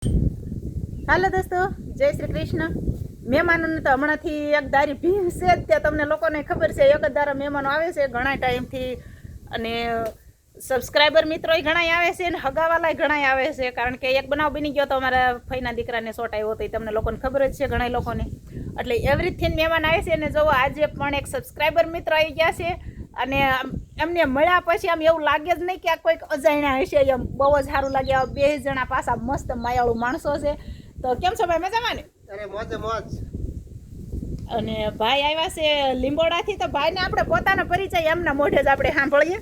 હાલો દોસ્તો, જય શ્રી કૃષ્ણ. મહેમાનોને તો હમણાંથી એક દારી ભીમ છે જ ત્યાં તમને લોકોને ખબર છે. એક જ દારા મહેમાનો આવે છે ઘણા ટાઈમથી, અને સબસ્ક્રાઈબર મિત્રો ઘણા આવે છે અને હગાવાલા ઘણા આવે છે. કારણ કે એક બનાવ બની ગયો તો અમારા ફઈના દીકરાને શોટ આવ્યો હતો, તમને લોકોને ખબર જ છે ઘણા લોકોને. એટલે એવરીથિંગ મહેમાન આવે છે. અને જુઓ આજે પણ એક સબસ્ક્રાઈબર મિત્ર આવી ગયા છે, અને એમને મળ્યા પછી આમ એવું લાગે જ નહીં કે આ કોઈક અજાણ્યા હશે. એમ બહુ જ સારું લાગે. આ બે જણા પાછા મસ્ત માયાળુ માણસો છે. તો કેમ છો ભાઈ, મજામાં ને? અરે મોજે મોજ. અને ભાઈ આવ્યા છે લીંબોડાથી. તો ભાઈને આપણે પોતાનો પરિચય એમના મોઢે જ આપણે સાંભળીએ.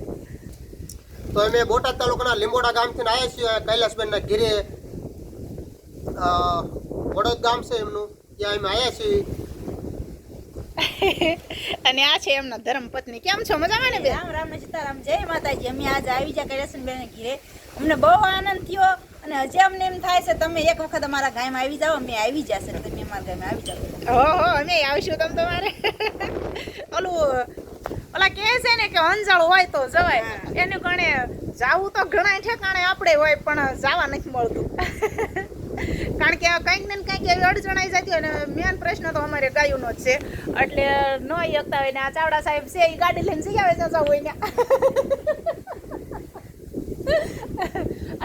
તો અમે બોટાદ તાલુકાના લીંબોડા ગામથી આવ્યા છીએ. કૈલાસબેનના ઘરે વડોદ ગામ છે એમનું, ત્યાં અમે આવ્યા છીએ. અને આ છે એમના ધર્મપત્ની. કેમ છો, મજામાં ને? રામ રામ સીતારામ, જય માતાજી. અમે આજે આવી ગયા કૈલાસબેન ઘરે. અમને બહુ આનંદ થયો, અને હજી અમને એમ થાય છે તમે એક વખત અમારા ગામમાં આવી જાઓ. અમે આવી જશે, તમે અમારા ગામમાં આવી જાઓ. ઓહો, અમે આવીશું તમ તમારે. ઓલા કહે છે ને કે અંજળ હોય તો જવાય. એનું ગણે જાવું તો ઘણા ઠેકાણે આપણે હોય, પણ જવા નથી મળતું. કારણ કે કંઈક ને કંઈક એવી અડચણ આવી જતી હોય ને. મેન પ્રશ્ન તો અમારે ગાયુંનો જ છે, એટલે ન એકતા હોય ને. આ ચાવડા સાહેબ છે એ ગાડી લઈને જઈ આવે છે જવું હોય ને.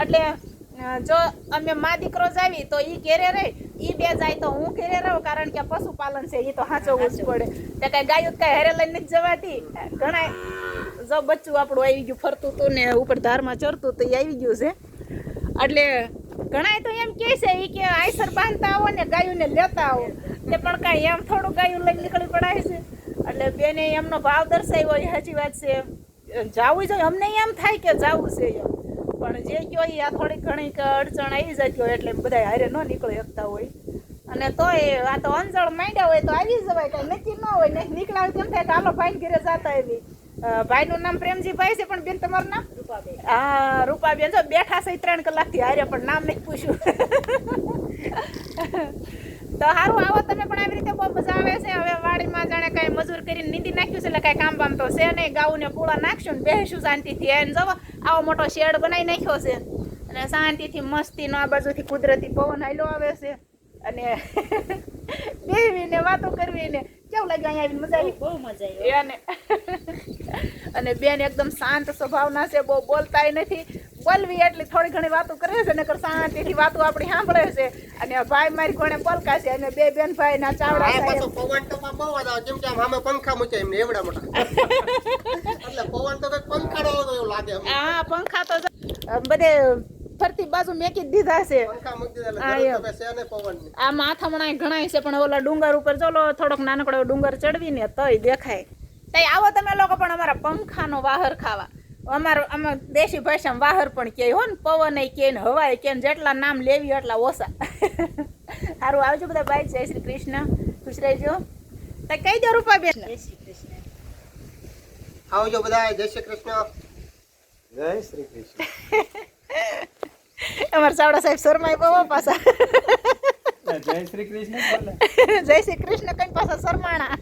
એટલે જો અમે મા દીકરો જાવી તો ઈ ઘેરે રહી, ઈ બે જાય તો હું ઘેરે રહું. કારણ કે પશુપાલન છે, એ તો સાચવવું જ પડે. તે કઈ ગાયું કઈ હેરે લઈને નથી જવાતી. ઘણા જો બચ્ચું આપણું આવી ગયું ફરતું હતું ને ઉપર ધારમાં ચરતું તો એ આવી ગયું છે. એટલે ઘણા તો એમ કે છે ઈ કે આઈસર બાંધતા આવો ને ગાયું ને લેતા આવો. તે પણ કાંઈ એમ થોડું ગાયું લઈને નીકળી પડાય છે. એટલે બેને એમનો ભાવ દર્શાવ્યો, એ સાચી વાત છે. જાવું જોઈએ, અમને એમ થાય કે જાવું છે એમ, પણ જે કયો આ થોડીક ઘણી અડચણ આવી જતી હોય એટલે બધા હારે ન નીકળી શકતા હોય. અને તોય આ તો અંજળ માંડ્યા હોય તો આવી જવાય, કઈ નક્કી ન હોય ને. નીકળ્યા હોય તેમ થાય કે હાલો ભાઈ ઘરે જતા એવી. ભાઈનું નામ પ્રેમજીભાઈ છે. પણ બેન તમારું નામ? રૂપાબેન. હા, રૂપાબેન. જો બેઠા છે 3 કલાકથી હારે, પણ નામ નથી પૂછ્યું. તો સારું, આવો તમે પણ. આવી રીતે બહુ મજા આવે છે. હવે વાડીમાં જાણે કઈ મજૂર કરીને નીંદી નાખ્યું છે, એટલે કઈ કામ બામ તો છે નહીં. ગાઉં ને પૂળા નાખશું ને બેસીશું શાંતિથી. એને જવો આવો મોટો શેડ બનાવી નાખ્યો છે, અને શાંતિથી મસ્તીનો આ બાજુથી કુદરતી પવન હાલ્યો આવે છે. અને બેવીને વાતો કરવીને કેવું લાગ્યું? અહીંયા આવીને મજા આવી? બહુ મજા આવી. એને અને બેન એકદમ શાંત સ્વભાવના છે, બહુ બોલતાય નથી. બોલવી એટલી થોડી ઘણી વાતો કરે છે, નકર શાંતિથી વાતો આપણી સાંભળે છે. અને ભાઈ મારી કોણે પલકા છે, અને બે બેન ભાઈ ના ચાવડા છે. પાછો પવન તો બહુ જ આવે, જેમ કે આમ સામે પંખા મૂકે એમને એવડા મોટા. એટલે પવન તો કઈક પંખાડો હોય એવું લાગે. હા, પંખા તો બધે ફરતી બાજુ મેકી જ દીધા છે. પંખા મૂકી દીધા એટલે જરૂર તો છે ને પવનની. આ માથામણા ઘણાય છે, પણ ઓલા ડુંગર ઉપર ચલો થોડોક નાનકડો ડુંગર ચડવીને તોય દેખાય. તઈ આવો તમે લોકો પણ અમારા પંખાનો વાહર ખાવા. આમાં દેશી ભાષામાં વાહર પણ કહે હો ને. પવન કે ને હવાય કે, જેટલા નામ લેવી એટલા ઓછા. સારું, આવજો બધા ભાઈ. જય શ્રી કૃષ્ણ, ખુશ રહેજો. તઈ કહી દો રૂપાબેન. જય શ્રી કૃષ્ણ. આવજો બધા. જય શ્રી કૃષ્ણ. જય શ્રી કૃષ્ણ. અમારા ચાવડા સાહેબ શરમાય બહુ પાછા. જય શ્રી કૃષ્ણ બોલે. જય શ્રી કૃષ્ણ કઈ પાછા શરમાણા.